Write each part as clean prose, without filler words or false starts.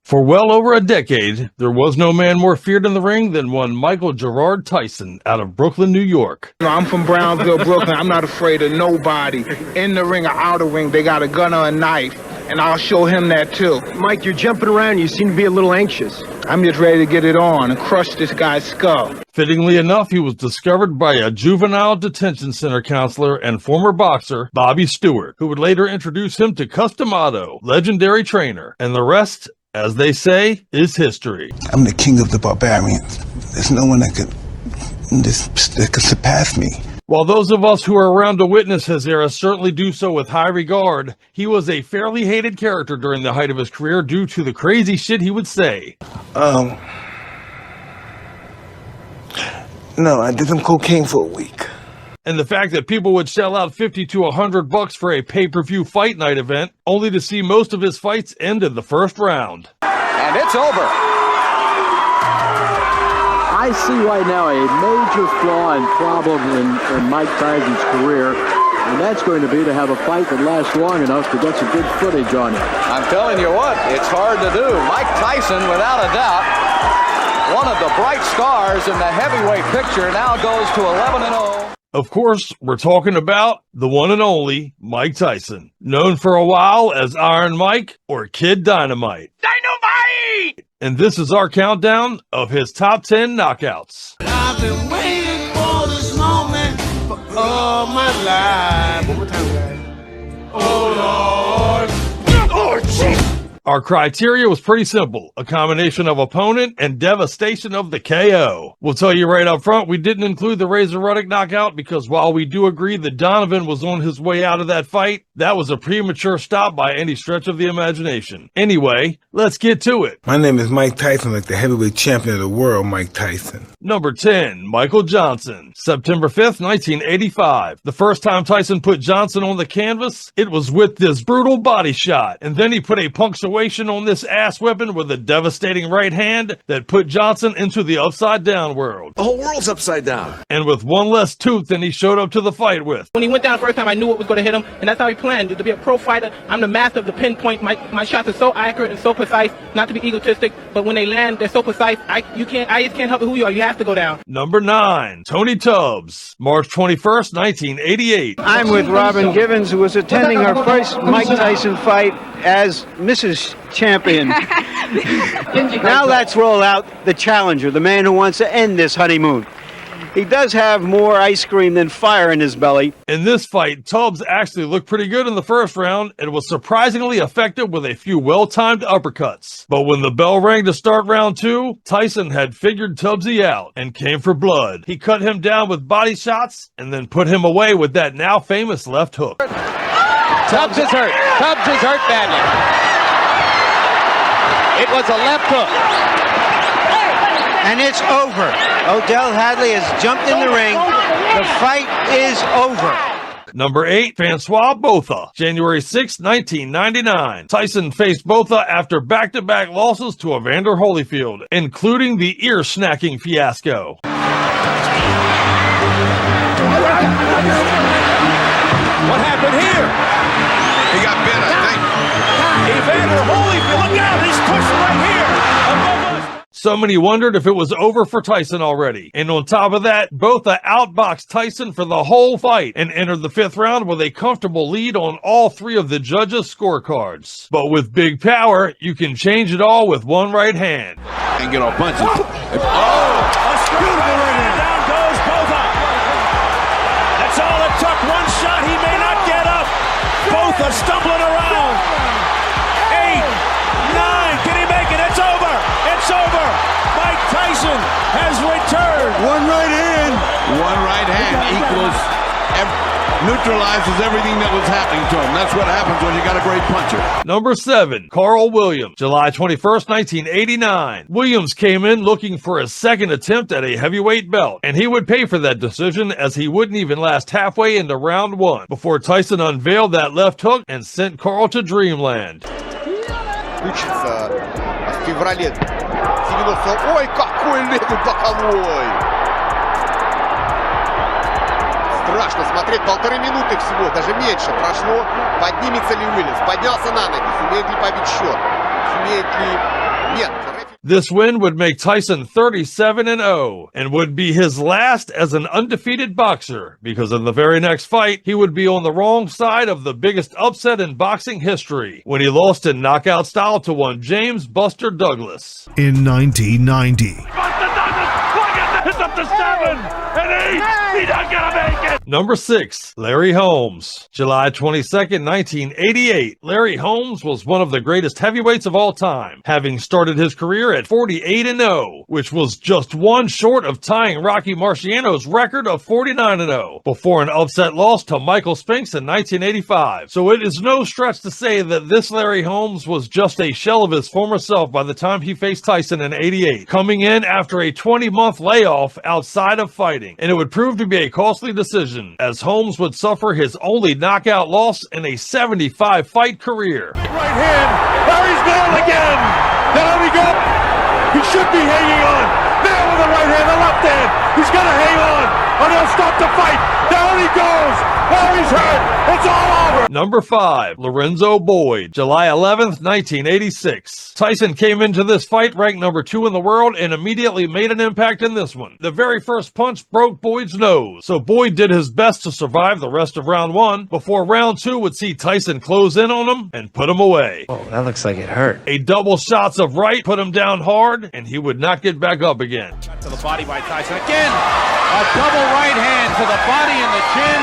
For well over a decade, there was no man more feared in the ring than one Michael Gerard Tyson out of Brooklyn, New York. I'm from Brownsville, Brooklyn. I'm not afraid of nobody. In the ring or out of the ring, they got a gun or a knife, and I'll show him that too. Mike, you're jumping around. You seem to be a little anxious. I'm just ready to get it on and crush this guy's skull. Fittingly enough, he was discovered by a juvenile detention center counselor and former boxer, Bobby Stewart, who would later introduce him to Customado, legendary trainer, and the rest, as they say, is history. I'm the king of the barbarians. There's no one that could surpass me. While those of us who are around to witness his era certainly do so with high regard, he was a fairly hated character during the height of his career due to the crazy shit he would say. No, I did some cocaine for a week. And the fact that people would shell out $50 to $100 for a pay-per-view fight night event, only to see most of his fights end in the first round. And it's over. I see right now a major flaw and problem in Mike Tyson's career, and that's going to be to have a fight that lasts long enough to get some good footage on it. I'm telling you what, it's hard to do. Mike Tyson, without a doubt, one of the bright stars in the heavyweight picture, now goes to 11-0. Of course, we're talking about the one and only Mike Tyson, known for a while as Iron Mike or Kid Dynamite. Dynamite! And this is our countdown of his top 10 knockouts. I've been waiting for this moment for all my life. One more time, guys. Oh, Lord. Oh, jeez. Our criteria was pretty simple, a combination of opponent and devastation of the KO. We'll tell you right up front, we didn't include the Razor Ruddock knockout because while we do agree that Donovan was on his way out of that fight, that was a premature stop by any stretch of the imagination. Anyway, let's get to it. My name is Mike Tyson, like the heavyweight champion of the world, Mike Tyson. Number 10, Michael Johnson, September 5th, 1985. The first time Tyson put Johnson on the canvas, it was with this brutal body shot, and then he put a punctuation on this ass whipping with a devastating right hand that put Johnson into the upside down world. The whole world's upside down. And with one less tooth than he showed up to the fight with. When he went down the first time, I knew it was going to hit him, and that's how he planned. To be a pro fighter, I'm the master of the pinpoint. My shots are so accurate and so precise, not to be egotistic, but when they land, they're so precise, I just can't help it who you are. You have to go down. Number 9, Tony Tubbs, March 21st, 1988. I'm with Robin Givens, who was attending her first Mike Tyson fight as Mrs. Champion. Now let's roll out the challenger, the man who wants to end this honeymoon. He does have more ice cream than fire in his belly. In this fight, Tubbs actually looked pretty good in the first round and was surprisingly effective with a few well-timed uppercuts. But when the bell rang to start round 2, Tyson had figured Tubbsy out and came for blood. He cut him down with body shots and then put him away with that now famous left hook. Tubbs is hurt. Tubbs is hurt badly. It was a left hook. And it's over. Odell Hadley has jumped in the ring. The fight is over. Number 8, Francois Botha, January 6, 1999. Tyson faced Botha after back-to-back losses to Evander Holyfield, including the ear-snacking fiasco. What happened here? He got bit, I think. Evander Holyfield, look out, he's pushing right here. Above us. So many wondered if it was over for Tyson already. And on top of that, Botha outboxed Tyson for the whole fight and entered the 5th round with a comfortable lead on all 3 of the judges' scorecards. But with big power, you can change it all with one right hand. And get off punches. Oh, beautiful right hand. Down goes Botha. That's all it took. One shot, he may not get up. Botha stumbling around. 8, 9, can he make it? It's over. It's over. Mike Tyson has returned. One right hand equals, neutralizes everything that was happening to him. That's what happens when you got a great puncher. Number 7, Carl Williams, July 21st, 1989. Williams came in looking for his second attempt at a heavyweight belt, and he would pay for that decision as he wouldn't even last halfway into round 1 before Tyson unveiled that left hook and sent Carl to dreamland. Включится в феврале 90-го. Ой, какой левый боковой! Страшно смотреть, 1,5 минуты всего, даже меньше прошло. Поднимется ли Уильямс? Поднялся на ноги, сумеет ли побить счет? Сумеет ли Нет. This win would make Tyson 37-0 and would be his last as an undefeated boxer, because in the very next fight, he would be on the wrong side of the biggest upset in boxing history when he lost in knockout style to one James Buster Douglas. In 1990. Buster Douglas, look at this, up to 7 and 8. He's not gonna make it. Number 6, Larry Holmes. July 22nd, 1988. Larry Holmes was one of the greatest heavyweights of all time, having started his career at 48-0, which was just one short of tying Rocky Marciano's record of 49-0 before an upset loss to Michael Spinks in 1985. So it is no stretch to say that this Larry Holmes was just a shell of his former self by the time he faced Tyson in 88, coming in after a 20-month layoff outside of fighting, and it would prove to be a costly decision, as Holmes would suffer his only knockout loss in a 75-fight career. Right hand, Larry's going again. Down he goes. He should be hanging on. There with the right hand, the left hand. He's gonna hang on, or they'll stop the fight. Down he goes. Larry's hurt. It's all over. Number 5, Lorenzo Boyd. July 11th, 1986. Tyson came into this fight ranked number 2 in the world and immediately made an impact in this one. The very first punch broke Boyd's nose, so Boyd did his best to survive the rest of round 1 before round 2 would see Tyson close in on him and put him away. Oh, that looks like it hurt. A double shots of right put him down hard, and he would not get back up again. To the body by Tyson again. A double right hand to the body and the chin.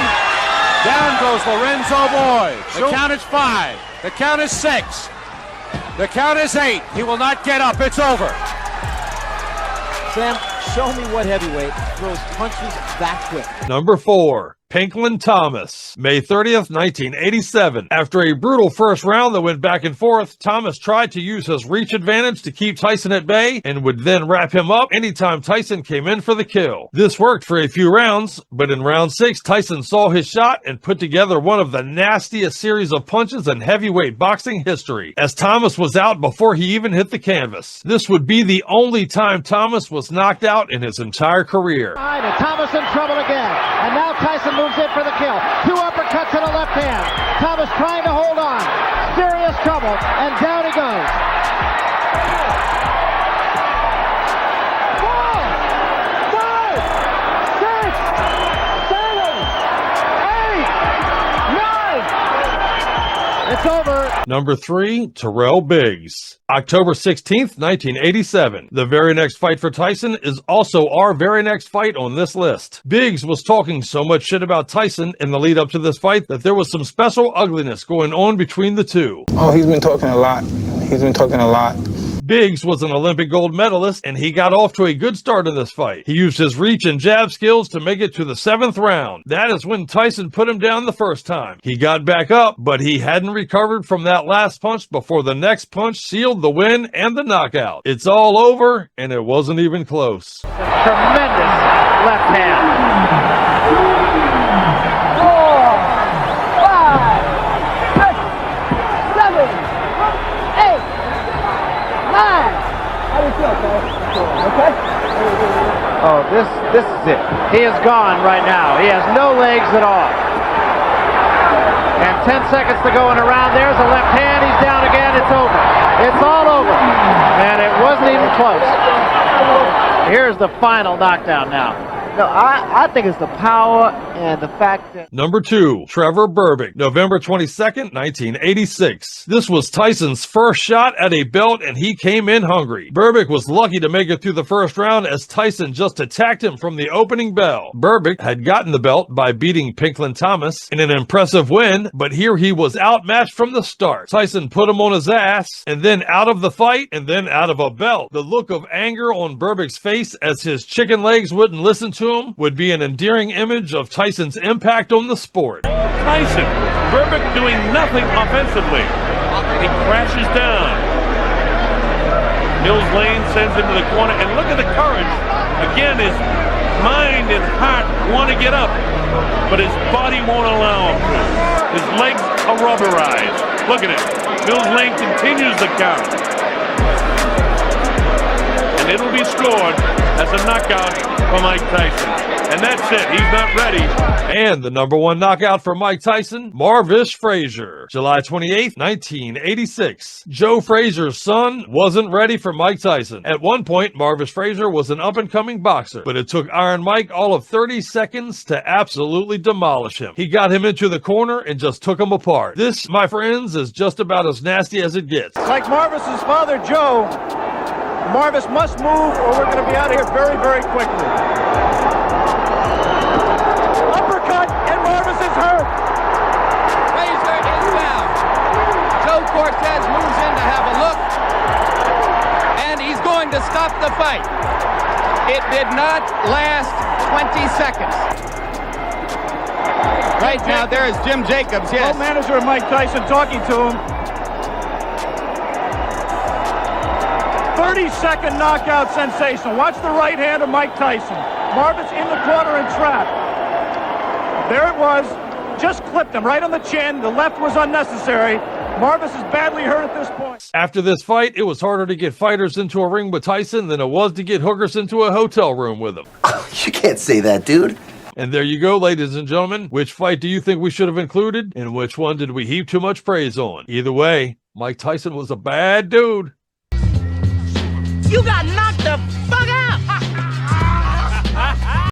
Down goes Lorenzo Boyd. The count is 5. The count is 6. The count is 8. He will not get up. It's over. Sam, show me what heavyweight throws punches that quick. Number 4, Pinklin Thomas. May 30th, 1987. After a brutal first round that went back and forth, Thomas tried to use his reach advantage to keep Tyson at bay and would then wrap him up anytime Tyson came in for the kill. This worked for a few rounds, but in round 6, Tyson saw his shot and put together one of the nastiest series of punches in heavyweight boxing history, as Thomas was out before he even hit the canvas. This would be the only time Thomas was knocked out in his entire career. And Thomas in trouble again, and now Tyson moves in for the kill. 2 uppercuts and a left hand. Thomas trying to hold on. Serious trouble, and down he goes. 4, 5, 6, 7, 8, 9. It's over. Number 3, Terrell Biggs. October 16th, 1987. The very next fight for Tyson is also our very next fight on this list. Biggs was talking so much shit about Tyson in the lead up to this fight that there was some special ugliness going on between the two. Oh, he's been talking a lot. Biggs was an Olympic gold medalist, and he got off to a good start in this fight. He used his reach and jab skills to make it to the 7th round. That is when Tyson put him down the first time. He got back up, but he hadn't recovered from that last punch before the next punch sealed the win and the knockout. It's all over, and it wasn't even close. Tremendous left hand. 4, 5, 6, 7, 8, 9. How do you feel, sir? Okay? Oh, this is it. He is gone right now. He has no legs at all. And 10 seconds to go in a round. There's a left hand. He's down again. It's over. It's all over. And it wasn't even close. Here's the final knockdown now. No, I think it's the power and the fact that... Number 2, Trevor Berbick, November 22nd, 1986. This was Tyson's first shot at a belt, and he came in hungry. Berbick was lucky to make it through the first round, as Tyson just attacked him from the opening bell. Berbick had gotten the belt by beating Pinklin Thomas in an impressive win, but here he was outmatched from the start. Tyson put him on his ass, and then out of the fight, and then out of a belt. The look of anger on Berbick's face as his chicken legs wouldn't listen to him would be an endearing image of Tyson's impact on the sport. Tyson, Berbick doing nothing offensively. He crashes down. Mills Lane sends him to the corner, and look at the courage. Again, his mind and heart want to get up, but his body won't allow him to. His legs are rubberized. Look at it. Mills Lane continues the count. And it'll be scored as a knockout for Mike Tyson. And that's it. He's not ready. And the #1 knockout for Mike Tyson, Marvish Frazier. July 28th, 1986. Joe Frazier's son wasn't ready for Mike Tyson. At one point, Marvish Frazier was an up-and-coming boxer, but it took Iron Mike all of 30 seconds to absolutely demolish him. He got him into the corner and just took him apart. This, my friends, is just about as nasty as it gets. Like Marvis's father, Joe, Marvis must move or we're going to be out of here very, very quickly. Uppercut, and Marvis is hurt. Frazier is down. Joe Cortez moves in to have a look, and he's going to stop the fight. It did not last 20 seconds. Right now, there is Jim Jacobs, yes. Co-manager of Mike Tyson talking to him. 30-second knockout sensation. Watch the right hand of Mike Tyson. Marvis in the corner and trapped. There it was. Just clipped him right on the chin. The left was unnecessary. Marvis is badly hurt at this point. After this fight, it was harder to get fighters into a ring with Tyson than it was to get hookers into a hotel room with him. You can't say that, dude. And there you go, ladies and gentlemen. Which fight do you think we should have included? And which one did we heap too much praise on? Either way, Mike Tyson was a bad dude. You got knocked the